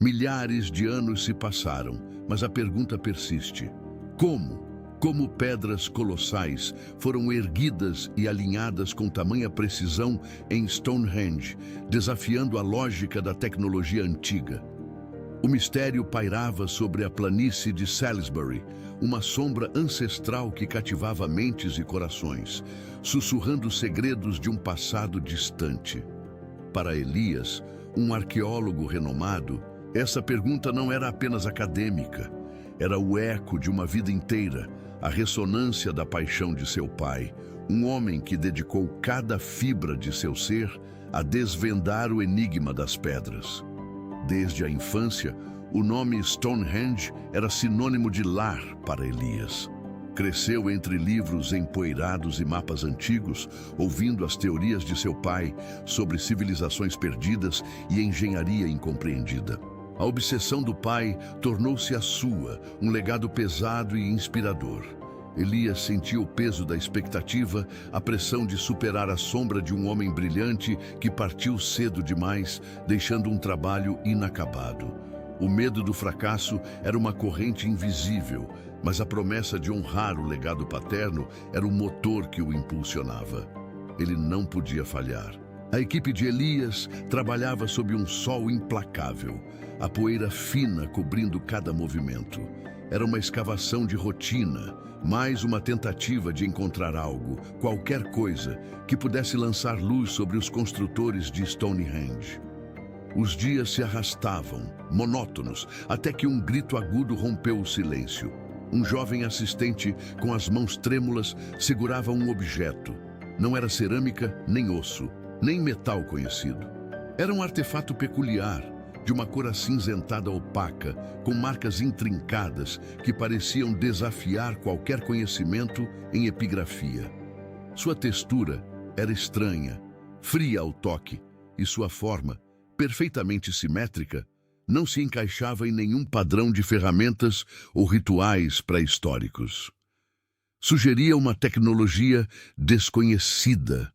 Milhares de anos se passaram, mas a pergunta persiste. Como? Como pedras colossais foram erguidas e alinhadas com tamanha precisão em Stonehenge, desafiando a lógica da tecnologia antiga? O mistério pairava sobre a planície de Salisbury, uma sombra ancestral que cativava mentes e corações, sussurrando segredos de um passado distante. Para Elias, um arqueólogo renomado, essa pergunta não era apenas acadêmica, era o eco de uma vida inteira, a ressonância da paixão de seu pai, um homem que dedicou cada fibra de seu ser a desvendar o enigma das pedras. Desde a infância, o nome Stonehenge era sinônimo de lar para Elias. Cresceu entre livros empoeirados e mapas antigos, ouvindo as teorias de seu pai sobre civilizações perdidas e engenharia incompreendida. A obsessão do pai tornou-se a sua, um legado pesado e inspirador. Elias sentiu o peso da expectativa, a pressão de superar a sombra de um homem brilhante que partiu cedo demais, deixando um trabalho inacabado. O medo do fracasso era uma corrente invisível, mas a promessa de honrar o legado paterno era o motor que o impulsionava. Ele não podia falhar. A equipe de Elias trabalhava sob um sol implacável, a poeira fina cobrindo cada movimento. Era uma escavação de rotina, mais uma tentativa de encontrar algo, qualquer coisa, que pudesse lançar luz sobre os construtores de Stonehenge. Os dias se arrastavam, monótonos, até que um grito agudo rompeu o silêncio. Um jovem assistente, com as mãos trêmulas, segurava um objeto. Não era cerâmica, nem osso, nem metal conhecido. Era um artefato peculiar, de uma cor acinzentada opaca, com marcas intrincadas que pareciam desafiar qualquer conhecimento em epigrafia. Sua textura era estranha, fria ao toque, e sua forma, perfeitamente simétrica, não se encaixava em nenhum padrão de ferramentas ou rituais pré-históricos. Sugeria uma tecnologia desconhecida,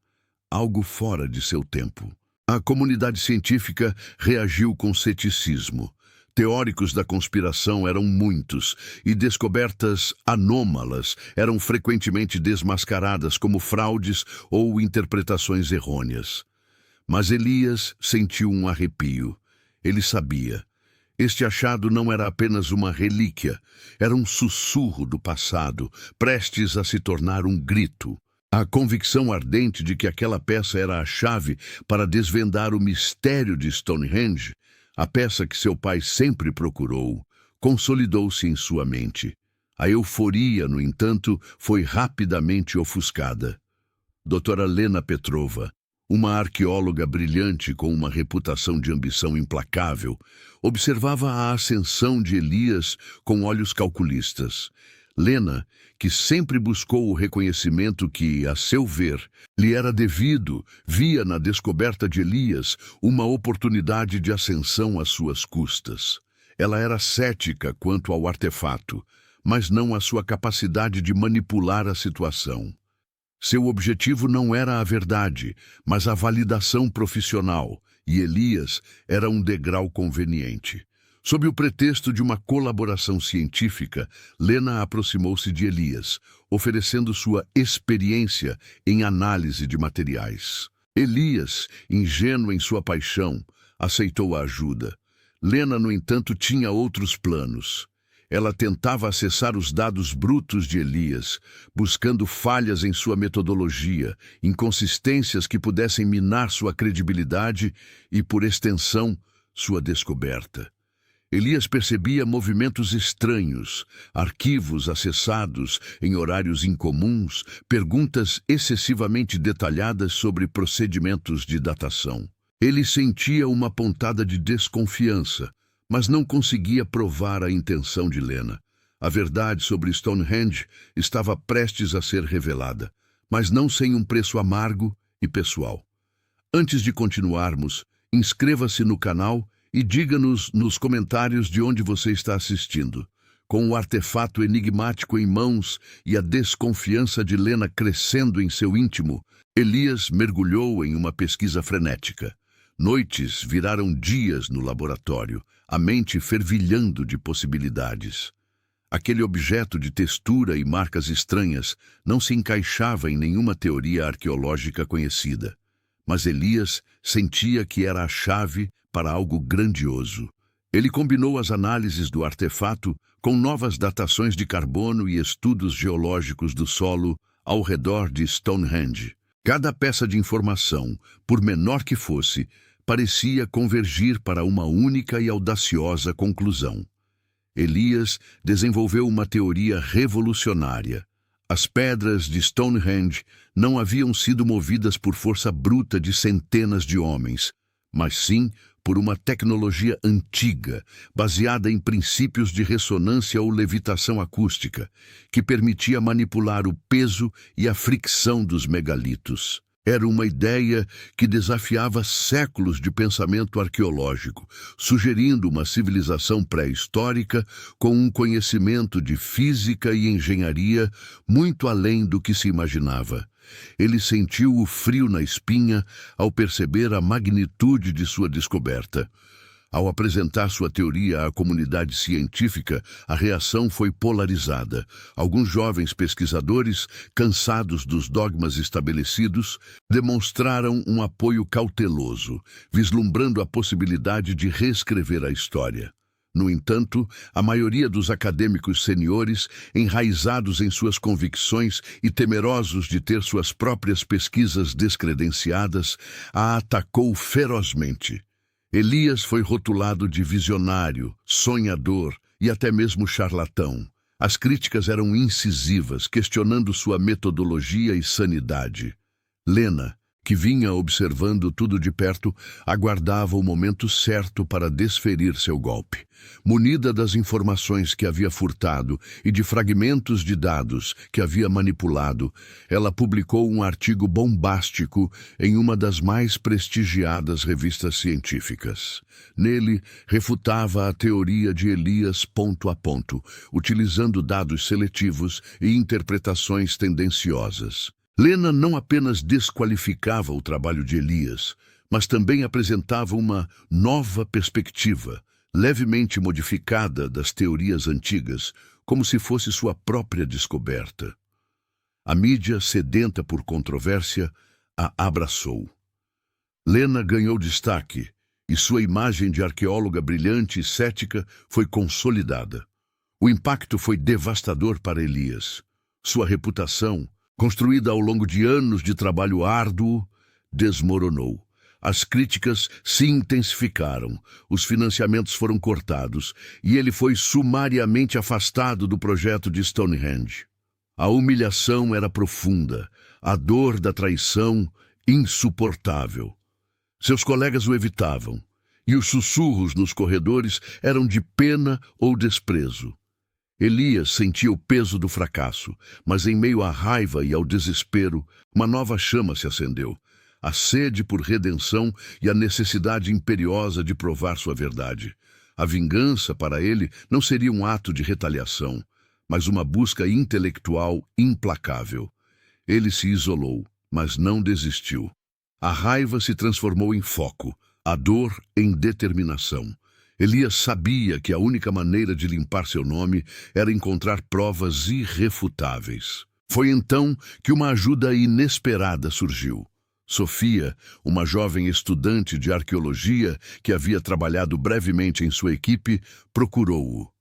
algo fora de seu tempo. A comunidade científica reagiu com ceticismo. Teóricos da conspiração eram muitos e descobertas anômalas eram frequentemente desmascaradas como fraudes ou interpretações errôneas. Mas Elias sentiu um arrepio. Ele sabia. Este achado não era apenas uma relíquia, era um sussurro do passado, prestes a se tornar um grito. A convicção ardente de que aquela peça era a chave para desvendar o mistério de Stonehenge, a peça que seu pai sempre procurou, consolidou-se em sua mente. A euforia, no entanto, foi rapidamente ofuscada. Doutora Lena Petrova, uma arqueóloga brilhante com uma reputação de ambição implacável, observava a ascensão de Elias com olhos calculistas. Lena, que sempre buscou o reconhecimento que, a seu ver, lhe era devido, via na descoberta de Elias uma oportunidade de ascensão às suas custas. Ela era cética quanto ao artefato, mas não à sua capacidade de manipular a situação. Seu objetivo não era a verdade, mas a validação profissional, e Elias era um degrau conveniente. Sob o pretexto de uma colaboração científica, Lena aproximou-se de Elias, oferecendo sua experiência em análise de materiais. Elias, ingênuo em sua paixão, aceitou a ajuda. Lena, no entanto, tinha outros planos. Ela tentava acessar os dados brutos de Elias, buscando falhas em sua metodologia, inconsistências que pudessem minar sua credibilidade e, por extensão, sua descoberta. Elias percebia movimentos estranhos, arquivos acessados em horários incomuns, perguntas excessivamente detalhadas sobre procedimentos de datação. Ele sentia uma pontada de desconfiança, mas não conseguia provar a intenção de Lena. A verdade sobre Stonehenge estava prestes a ser revelada, mas não sem um preço amargo e pessoal. Antes de continuarmos, inscreva-se no canal e diga-nos nos comentários de onde você está assistindo. Com o artefato enigmático em mãos e a desconfiança de Lena crescendo em seu íntimo, Elias mergulhou em uma pesquisa frenética. Noites viraram dias no laboratório, a mente fervilhando de possibilidades. Aquele objeto de textura e marcas estranhas não se encaixava em nenhuma teoria arqueológica conhecida, mas Elias sentia que era a chave para algo grandioso. Ele combinou as análises do artefato com novas datações de carbono e estudos geológicos do solo ao redor de Stonehenge. Cada peça de informação, por menor que fosse, parecia convergir para uma única e audaciosa conclusão. Elias desenvolveu uma teoria revolucionária. As pedras de Stonehenge não haviam sido movidas por força bruta de centenas de homens, mas sim por uma tecnologia antiga, baseada em princípios de ressonância ou levitação acústica, que permitia manipular o peso e a fricção dos megalitos. Era uma ideia que desafiava séculos de pensamento arqueológico, sugerindo uma civilização pré-histórica com um conhecimento de física e engenharia muito além do que se imaginava. Ele sentiu o frio na espinha ao perceber a magnitude de sua descoberta. Ao apresentar sua teoria à comunidade científica, a reação foi polarizada. Alguns jovens pesquisadores, cansados dos dogmas estabelecidos, demonstraram um apoio cauteloso, vislumbrando a possibilidade de reescrever a história. No entanto, a maioria dos acadêmicos seniores, enraizados em suas convicções e temerosos de ter suas próprias pesquisas descredenciadas, a atacou ferozmente. Elias foi rotulado de visionário, sonhador e até mesmo charlatão. As críticas eram incisivas, questionando sua metodologia e sanidade. Lena, que vinha observando tudo de perto, aguardava o momento certo para desferir seu golpe. Munida das informações que havia furtado e de fragmentos de dados que havia manipulado, ela publicou um artigo bombástico em uma das mais prestigiadas revistas científicas. Nele, refutava a teoria de Elias ponto a ponto, utilizando dados seletivos e interpretações tendenciosas. Lena não apenas desqualificava o trabalho de Elias, mas também apresentava uma nova perspectiva, levemente modificada das teorias antigas, como se fosse sua própria descoberta. A mídia, sedenta por controvérsia, a abraçou. Lena ganhou destaque, e sua imagem de arqueóloga brilhante e cética foi consolidada. O impacto foi devastador para Elias. Sua reputação, construída ao longo de anos de trabalho árduo, desmoronou. As críticas se intensificaram, os financiamentos foram cortados e ele foi sumariamente afastado do projeto de Stonehenge. A humilhação era profunda, a dor da traição insuportável. Seus colegas o evitavam, e os sussurros nos corredores eram de pena ou desprezo. Elias sentia o peso do fracasso, mas em meio à raiva e ao desespero, uma nova chama se acendeu. A sede por redenção e a necessidade imperiosa de provar sua verdade. A vingança, para ele, não seria um ato de retaliação, mas uma busca intelectual implacável. Ele se isolou, mas não desistiu. A raiva se transformou em foco, a dor em determinação. Elias sabia que a única maneira de limpar seu nome era encontrar provas irrefutáveis. Foi então que uma ajuda inesperada surgiu. Sofia, uma jovem estudante de arqueologia que havia trabalhado brevemente em sua equipe, procurou-o.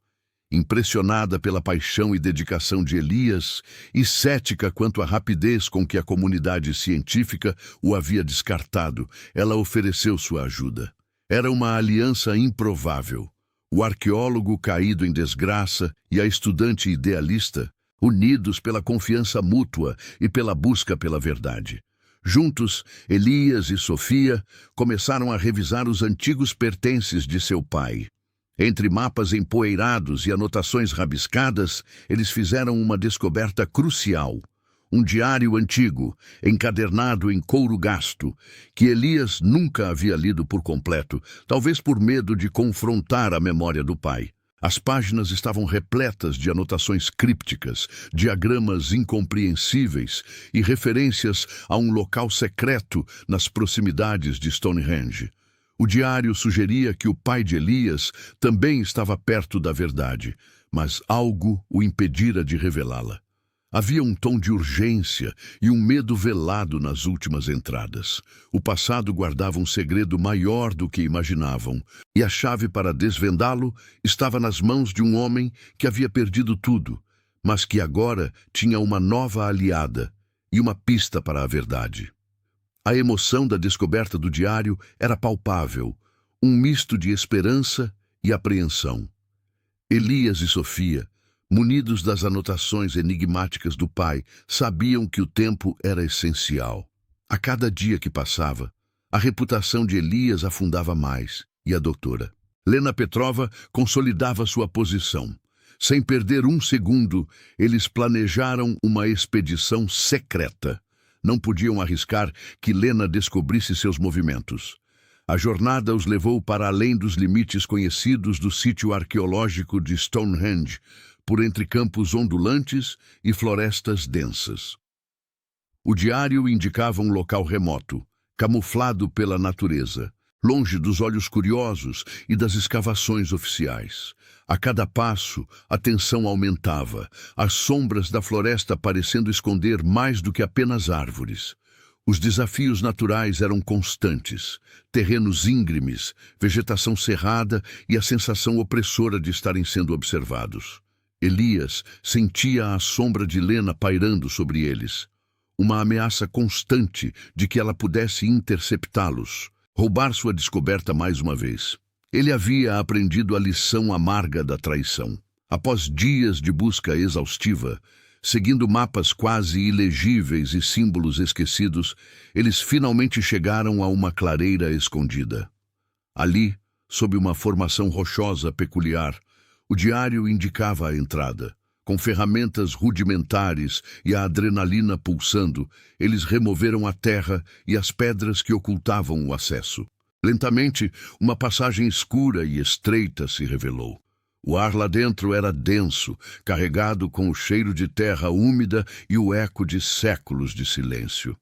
Impressionada pela paixão e dedicação de Elias e cética quanto à rapidez com que a comunidade científica o havia descartado, ela ofereceu sua ajuda. Era uma aliança improvável. O arqueólogo caído em desgraça e a estudante idealista, unidos pela confiança mútua e pela busca pela verdade. Juntos, Elias e Sofia começaram a revisar os antigos pertences de seu pai. Entre mapas empoeirados e anotações rabiscadas, eles fizeram uma descoberta crucial. Um diário antigo, encadernado em couro gasto, que Elias nunca havia lido por completo, talvez por medo de confrontar a memória do pai. As páginas estavam repletas de anotações crípticas, diagramas incompreensíveis e referências a um local secreto nas proximidades de Stonehenge. O diário sugeria que o pai de Elias também estava perto da verdade, mas algo o impedira de revelá-la. Havia um tom de urgência e um medo velado nas últimas entradas. O passado guardava um segredo maior do que imaginavam, e a chave para desvendá-lo estava nas mãos de um homem que havia perdido tudo, mas que agora tinha uma nova aliada e uma pista para a verdade. A emoção da descoberta do diário era palpável, um misto de esperança e apreensão. Elias e Sofia, munidos das anotações enigmáticas do pai, sabiam que o tempo era essencial. A cada dia que passava, a reputação de Elias afundava mais, e a doutora Lena Petrova consolidava sua posição. Sem perder um segundo, eles planejaram uma expedição secreta. Não podiam arriscar que Lena descobrisse seus movimentos. A jornada os levou para além dos limites conhecidos do sítio arqueológico de Stonehenge, por entre campos ondulantes e florestas densas. O diário indicava um local remoto, camuflado pela natureza, longe dos olhos curiosos e das escavações oficiais. A cada passo, a tensão aumentava, as sombras da floresta parecendo esconder mais do que apenas árvores. Os desafios naturais eram constantes, terrenos íngremes, vegetação cerrada e a sensação opressora de estarem sendo observados. Elias sentia a sombra de Lena pairando sobre eles, uma ameaça constante de que ela pudesse interceptá-los, roubar sua descoberta mais uma vez. Ele havia aprendido a lição amarga da traição. Após dias de busca exaustiva, seguindo mapas quase ilegíveis e símbolos esquecidos, eles finalmente chegaram a uma clareira escondida. Ali, sob uma formação rochosa peculiar, o diário indicava a entrada. Com ferramentas rudimentares e a adrenalina pulsando, eles removeram a terra e as pedras que ocultavam o acesso. Lentamente, uma passagem escura e estreita se revelou. O ar lá dentro era denso, carregado com o cheiro de terra úmida e o eco de séculos de silêncio.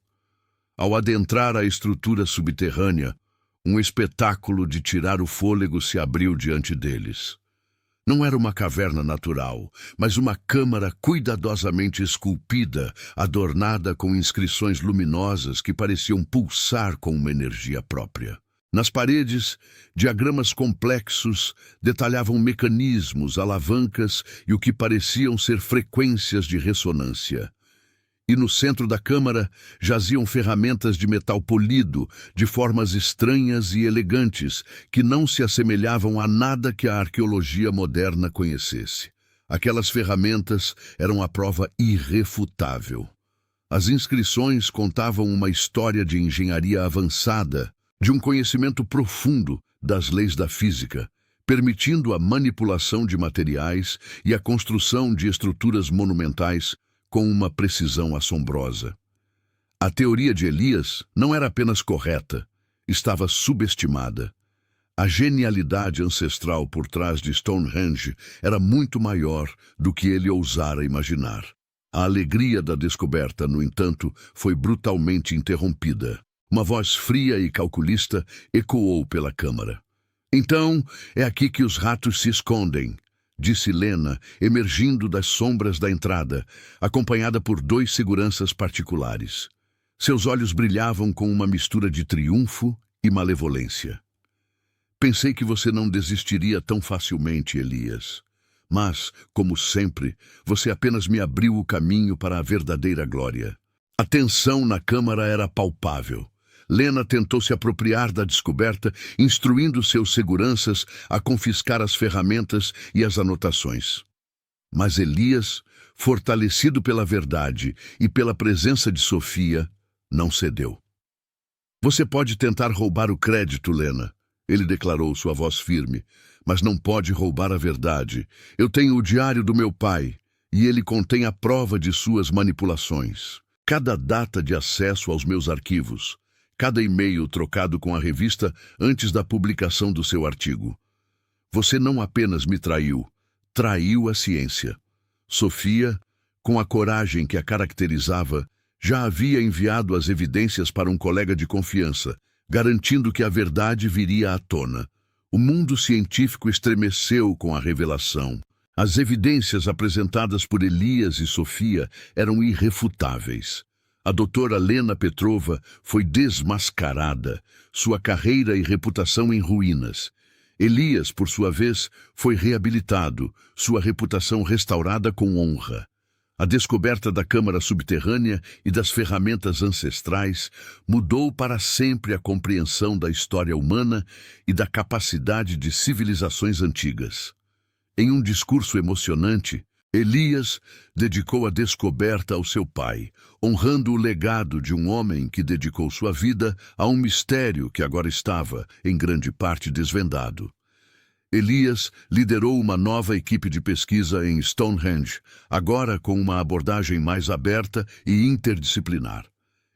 Ao adentrar a estrutura subterrânea, um espetáculo de tirar o fôlego se abriu diante deles. Não era uma caverna natural, mas uma câmara cuidadosamente esculpida, adornada com inscrições luminosas que pareciam pulsar com uma energia própria. Nas paredes, diagramas complexos detalhavam mecanismos, alavancas e o que pareciam ser frequências de ressonância. E no centro da câmara jaziam ferramentas de metal polido, de formas estranhas e elegantes, que não se assemelhavam a nada que a arqueologia moderna conhecesse. Aquelas ferramentas eram a prova irrefutável. As inscrições contavam uma história de engenharia avançada, de um conhecimento profundo das leis da física, permitindo a manipulação de materiais e a construção de estruturas monumentais com uma precisão assombrosa. A teoria de Elias não era apenas correta, estava subestimada. A genialidade ancestral por trás de Stonehenge era muito maior do que ele ousara imaginar. A alegria da descoberta, no entanto, foi brutalmente interrompida. Uma voz fria e calculista ecoou pela câmara. "Então, é aqui que os ratos se escondem", disse Lena, emergindo das sombras da entrada, acompanhada por 2 seguranças particulares. Seus olhos brilhavam com uma mistura de triunfo e malevolência. "Pensei que você não desistiria tão facilmente, Elias. Mas, como sempre, você apenas me abriu o caminho para a verdadeira glória." A tensão na câmara era palpável. Lena tentou se apropriar da descoberta, instruindo seus seguranças a confiscar as ferramentas e as anotações. Mas Elias, fortalecido pela verdade e pela presença de Sofia, não cedeu. "Você pode tentar roubar o crédito, Lena", ele declarou, sua voz firme, "mas não pode roubar a verdade. Eu tenho o diário do meu pai, e ele contém a prova de suas manipulações. Cada data de acesso aos meus arquivos, cada e-mail trocado com a revista antes da publicação do seu artigo. Você não apenas me traiu, traiu a ciência." Sofia, com a coragem que a caracterizava, já havia enviado as evidências para um colega de confiança, garantindo que a verdade viria à tona. O mundo científico estremeceu com a revelação. As evidências apresentadas por Elias e Sofia eram irrefutáveis. A doutora Lena Petrova foi desmascarada, sua carreira e reputação em ruínas. Elias, por sua vez, foi reabilitado, sua reputação restaurada com honra. A descoberta da câmara subterrânea e das ferramentas ancestrais mudou para sempre a compreensão da história humana e da capacidade de civilizações antigas. Em um discurso emocionante, Elias dedicou a descoberta ao seu pai, honrando o legado de um homem que dedicou sua vida a um mistério que agora estava, em grande parte, desvendado. Elias liderou uma nova equipe de pesquisa em Stonehenge, agora com uma abordagem mais aberta e interdisciplinar.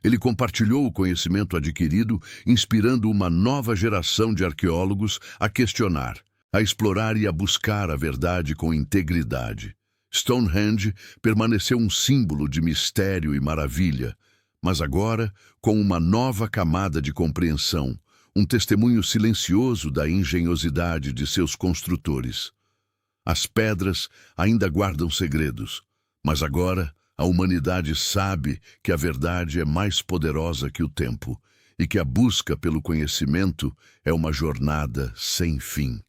Ele compartilhou o conhecimento adquirido, inspirando uma nova geração de arqueólogos a questionar, a explorar e a buscar a verdade com integridade. Stonehenge permaneceu um símbolo de mistério e maravilha, mas agora com uma nova camada de compreensão, um testemunho silencioso da engenhosidade de seus construtores. As pedras ainda guardam segredos, mas agora a humanidade sabe que a verdade é mais poderosa que o tempo e que a busca pelo conhecimento é uma jornada sem fim.